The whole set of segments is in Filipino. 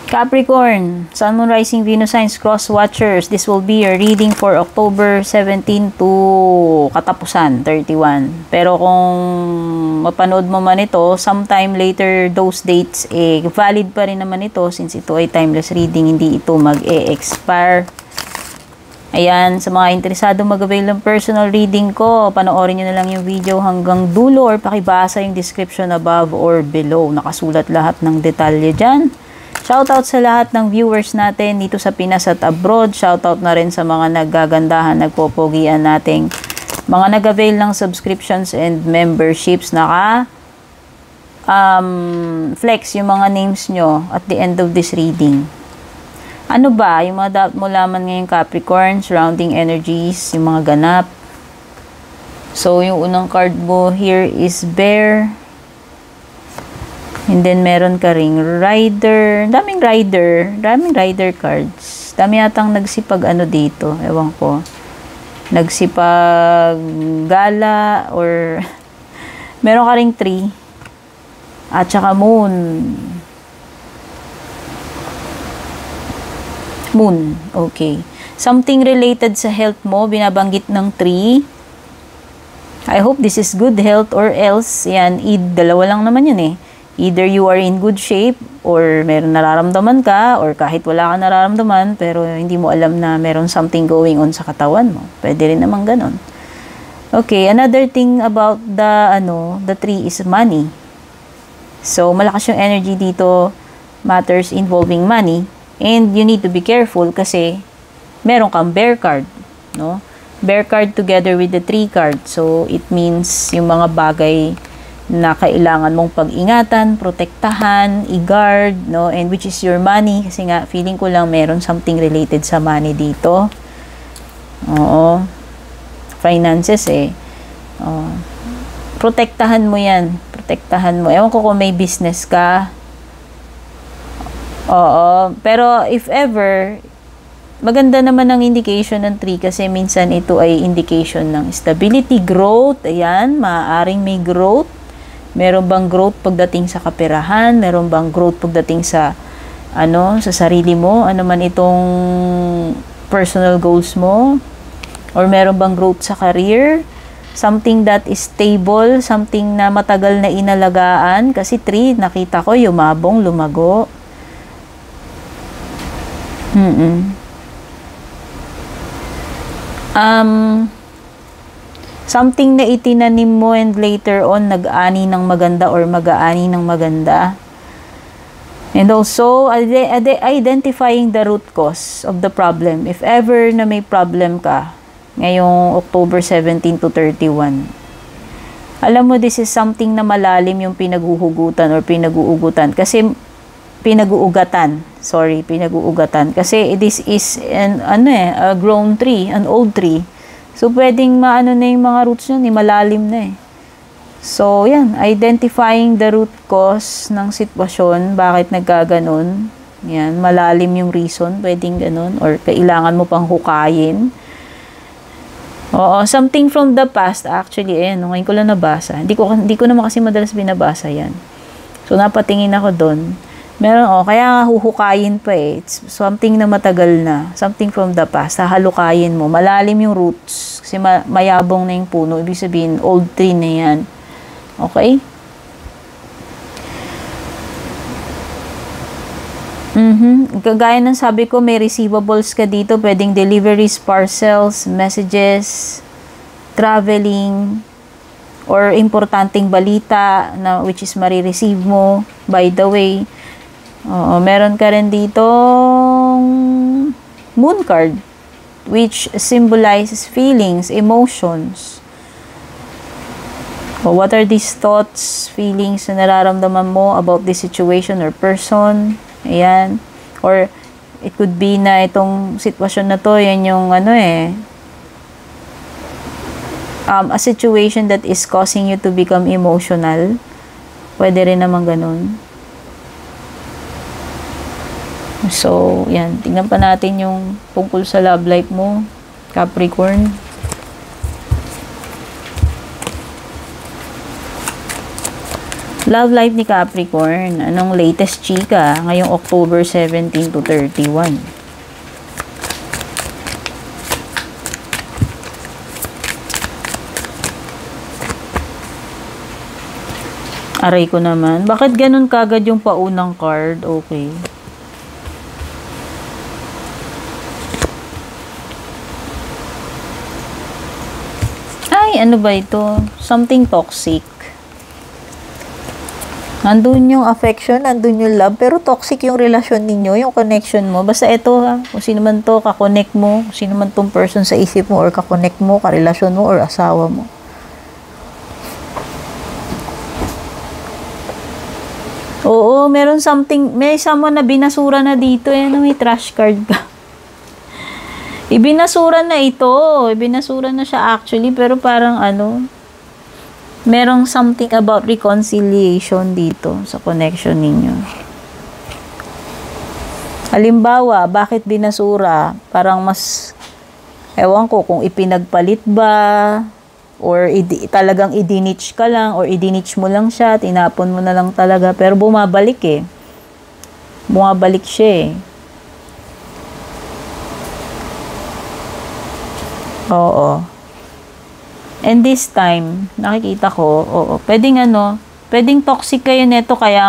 Capricorn, Sun, Moon, Rising, Venus signs, cross watchers. This will be your reading for October 17 to katapusan, 31. Pero kung mapanood mo man ito, sometime later those dates, valid pa rin naman ito since ito ay timeless reading, hindi ito mag-e-expire. Ayan, sa mga interesado mag-avail ng personal reading ko, panoorin nyo na lang yung video hanggang dulo or pakibasa yung description above or below. Nakasulat lahat ng detalye dyan. Shoutout sa lahat ng viewers natin dito sa Pinas at abroad. Shoutout na rin sa mga naggagandahan, nagpopogian nating mga nag-avail ng subscriptions and memberships. Flex yung mga names nyo at the end of this reading. Ano ba? Yung mga dapat mo laman ngayong Capricorn, surrounding energies, yung mga ganap. So, yung unang card mo here is Bear. And then, meron ka ring Rider. Daming Rider cards. Dami yatang nagsipag ano dito. Ewan ko. Nagsipag gala or meron ka ring 3. At saka Moon. Moon. Okay. Something related sa health mo. Binabanggit ng 3. I hope this is good health or else. Yan. Dalawa lang naman yun eh. Either you are in good shape or meron nararamdaman ka or kahit wala ka nararamdaman pero hindi mo alam na meron something going on sa katawan mo. Pwede rin naman ganon. Okay, another thing about the 3 is money. So, malakas yung energy dito, matters involving money, and you need to be careful kasi meron kang bear card, no? Bear card together with the 3 card. So, it means yung mga bagay na kailangan mong pag-ingatan, protektahan, i-guard, no? And which is your money. Kasi nga, feeling ko lang meron something related sa money dito. Oo. Finances eh. Protektahan mo yan. Protektahan mo. Ewan ko kung may business ka. Oo. Pero if ever, maganda naman ang indication ng 3 kasi minsan ito ay indication ng stability, growth. Ayan, maaaring may growth. Meron bang growth pagdating sa kaperahan? Meron bang growth pagdating sa sa sarili mo? Ano man itong personal goals mo? Or meron bang growth sa career? Something that is stable, something na matagal na inalagaan. Kasi 3, nakita ko, yumabong, lumago. Something na itinanim mo and later on nag-ani ng maganda or mag-aani ng maganda. And also, identifying the root cause of the problem. If ever na may problem ka, ngayong October 17 to 31, alam mo, this is something na malalim yung pinag-uhugutan or pinag-uugutan. Kasi, pinag-uugatan. Kasi this is a grown tree, an old tree. So, pwedeng na yung mga roots nyo, malalim na eh. So, yan. Identifying the root cause ng sitwasyon, bakit nagkaganon. Yan, malalim yung reason, pwedeng ganon. Or kailangan mo pang hukayin. Oo, something from the past, actually, ngayon ko lang nabasa. Hindi ko naman kasi madalas binabasa yan. So, napatingin ako doon. Meron, kaya huhukayin pa eh. It's something na matagal na. Something from the past. Hahalukayin mo. Malalim yung roots. Kasi mayabong na yung puno. Ibig sabihin, old tree na yan. Okay? Kagaya ng sabi ko, may receivables ka dito. Pwedeng deliveries, parcels, messages, traveling, or importanteng balita na which is marireceive mo. By the way, meron ka rin dito moon card which symbolizes feelings, emotions. What are these thoughts, feelings na nararamdaman mo about this situation or person? Ayan. Or it could be na itong sitwasyon na to, yan yung a situation that is causing you to become emotional. Pwede rin naman ganun. So, yan. Tingnan pa natin yung tungkol sa love life mo, Capricorn. Love life ni Capricorn. Anong latest chika ngayong October 17 to 31? Aray ko naman. Bakit ganun kagad yung paunang card? Okay. Ay, ano ba ito? Something toxic. Andun yung affection, andun yung love, pero toxic yung relasyon ninyo, yung connection mo. Basta ito ha, kung sino man to, kakonect mo, kung sino man tong person sa isip mo, or kakonect mo, karelasyon mo, or asawa mo. Oo, meron something, may someone na binasura na dito, ano, may trash card ka. Ibinasura na ito, ibinasura na siya actually, pero parang ano, merong something about reconciliation dito sa connection ninyo. Halimbawa, bakit binasura? Parang mas, ewan ko kung ipinagpalit ba, or talagang idinitch ka lang, or idinitch mo lang siya, tinapon mo na lang talaga, pero bumabalik eh. Bumabalik siya eh. Oo. And this time, nakikita ko, oo, pwedeng ano, pwedeng toxic kayo neto, kaya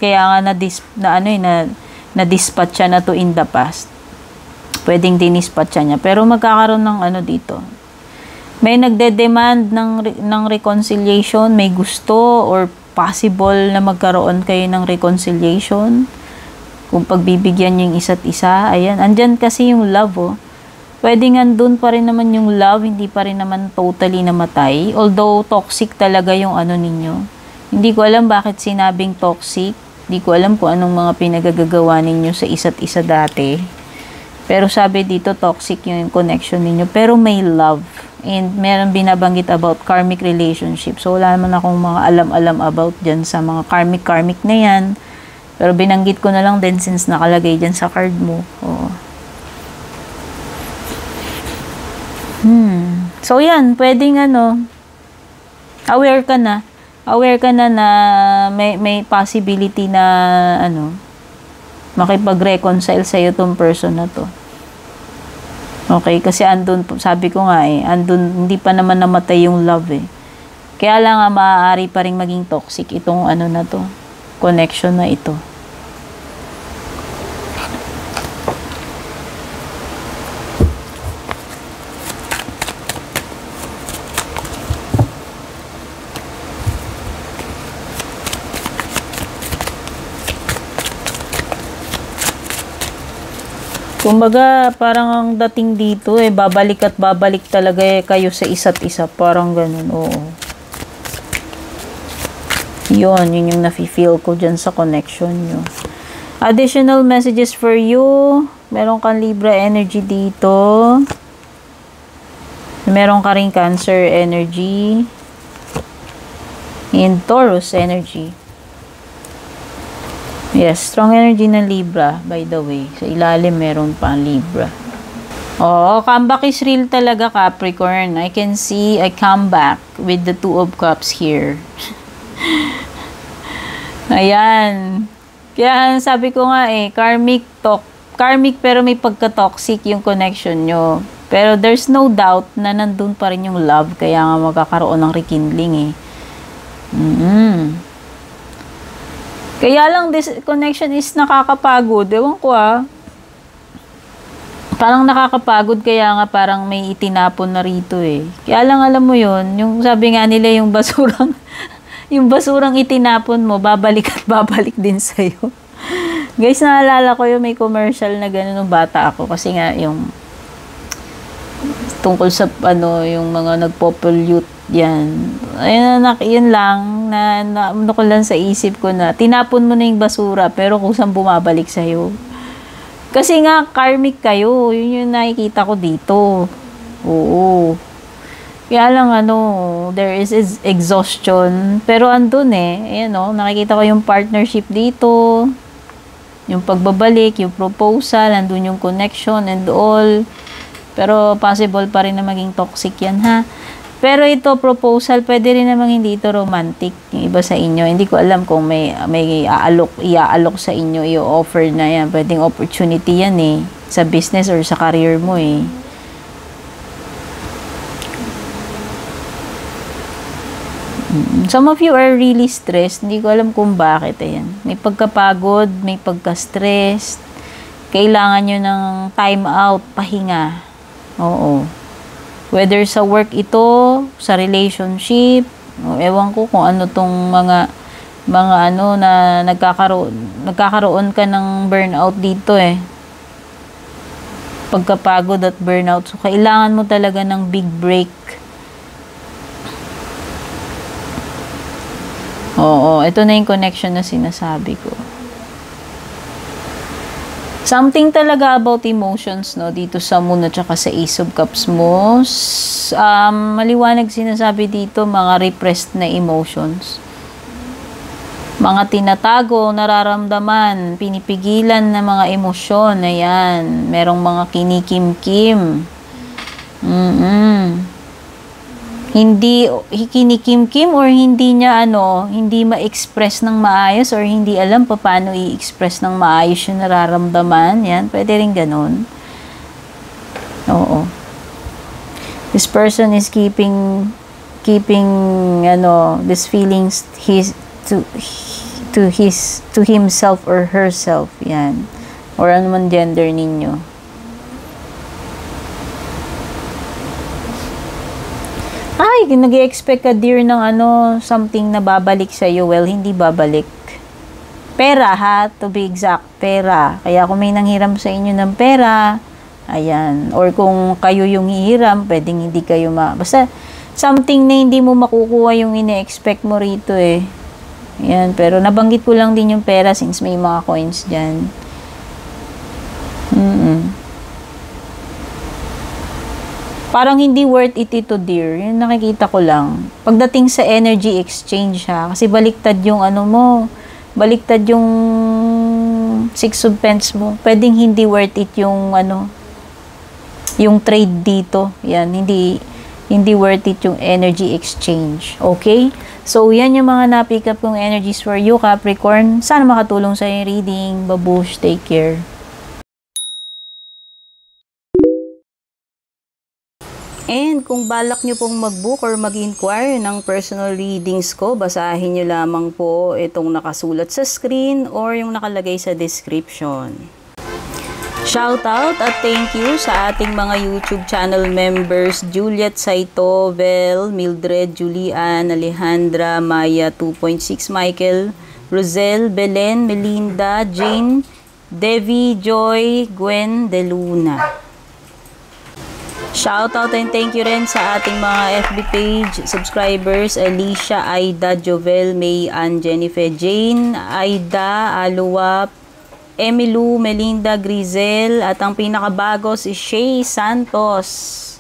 nga na-dispatch siya na to in the past. Pwedeng dinispatch niya. Pero magkakaroon ng ano dito. May nagde-demand ng reconciliation, may gusto or possible na magkaroon kayo ng reconciliation. Kung pagbibigyan niyo yung isa't isa, ayan. Andyan kasi yung love, oh. Pwedeng andun pa rin naman yung love, hindi pa rin naman totally namatay. Although, toxic talaga yung ano ninyo. Hindi ko alam bakit sinabing toxic. Hindi ko alam kung anong mga pinagagagawa ninyo sa isa't isa dati. Pero sabi dito, toxic yung connection ninyo. Pero may love. And meron binabanggit about karmic relationship. So, wala naman akong mga alam-alam about dyan sa mga karmic na yan. Pero binanggit ko na lang din since nakalagay dyan sa card mo. Oo. So, yan. Pwedeng ano, aware ka na. Aware ka na na may possibility na ano, makipag-reconcile sa'yo tong person na to. Okay? Kasi andun, sabi ko nga eh, andun, hindi pa naman namatay yung love eh. Kaya lang nga, maaari pa rin maging toxic itong ano na to, connection na ito. Kumbaga, parang ang dating dito eh, babalik at babalik talaga eh, kayo sa isa't isa. Parang ganun, oo. Yun yung nafe-feel ko dyan sa connection nyo. Additional messages for you. Meron kang Libra energy dito. Meron ka rin Cancer energy. And Taurus energy. Yes, strong energy ng Libra, by the way. Sa ilalim, meron pa ang Libra. Oo, comeback is real talaga, Capricorn. I can see a comeback with the Two of Cups here. Ayan. Kaya sabi ko nga eh, karmic pero may pagka-toxic yung connection nyo. Pero there's no doubt na nandun pa rin yung love, kaya nga magkakaroon ng rekindling eh. Kaya lang, this connection is nakakapagod. Ewan ko Parang nakakapagod, kaya nga parang may itinapon na rito eh. Kaya lang, alam mo yun, yung sabi nga nila, yung basurang, yung basurang itinapon mo, babalik at babalik din sa'yo. Guys, naalala ko yung may commercial na gano'n nung bata ako. Kasi nga, yung tungkol sa, yung mga nagpo-pollute yan. Ayun, yun lang na ano ko lang sa isip ko na tinapon mo na yung basura pero kusang bumabalik sa'yo. Kasi nga karmic kayo, yun yung nakikita ko dito. Oo. Kaya lang there is exhaustion, pero andun eh. Ayan nakikita ko yung partnership dito, yung pagbabalik, yung proposal, andun yung connection and all. Pero possible pa rin na maging toxic yan ha. Pero ito, proposal, pwede rin namang hindi ito romantic. Yung iba sa inyo, hindi ko alam kung may iaalok sa inyo, i-offer na yan. Pwedeng opportunity yan eh, sa business or sa career mo eh. Some of you are really stressed. Hindi ko alam kung bakit. Ayan. May pagkapagod, may pagka-stressed. Kailangan nyo ng time out, pahinga. Oo. Whether sa work ito, sa relationship, ewan ko kung ano tong mga ano na nagkakaroon ka ng burnout dito eh. Pagkapagod at burnout. So, kailangan mo talaga ng big break. Oo, ito na yung connection na sinasabi ko. Something talaga about emotions, no, dito sa Moon at saka sa Ace of Cups mo. Maliwanag sinasabi dito, mga repressed na emotions. Mga tinatago, nararamdaman, pinipigilan na mga emosyon, ayan. Merong mga kinikim-kim. Hindi kinikim-kim or hindi niya hindi ma-express ng maayos or hindi alam paano i-express ng maayos yung nararamdaman. Yan, pwede rin ganun. Oo. This person is keeping these feelings to himself or herself. Yan. Or ano man gender ninyo. Ay, nag-i-expect ka dear ng something na babalik sa iyo. Well, hindi babalik. Pera ha, to be exact, pera. Kaya kung may nanghiram sa inyo ng pera, ayan. Or kung kayo yung hihiram, pwedeng hindi kayo basta something na hindi mo makukuha yung ine-expect mo rito eh. Ayan, pero nabanggit ko lang din yung pera since may mga coins dyan. Parang hindi worth it ito, dear. Yun nakikita ko lang. Pagdating sa energy exchange, ha. Kasi baliktad yung baliktad yung Six of Pentacles mo. Pwedeng hindi worth it yung yung trade dito. Yan, hindi worth it yung energy exchange. Okay? So, yan yung mga na-pick up kong energies for you, Capricorn. Sana makatulong sa yung reading. Babush, take care. And kung balak nyo pong mag-book or mag-inquire ng personal readings ko, basahin nyo lamang po itong nakasulat sa screen or yung nakalagay sa description. Shoutout at thank you sa ating mga YouTube channel members, Juliet Saito, Vel, Mildred, Julian, Alejandra, Maya 2.6, Michael, Rosel, Belen, Melinda, Jane, Devi, Joy, Gwen, De Luna. Shoutout and thank you rin sa ating mga FB page subscribers, Alicia, Aida, Jovel, May, Ann, Jennifer, Jane, Aida, Aluwap, Emilu, Melinda, Grizel, at ang pinakabago si Shay Santos.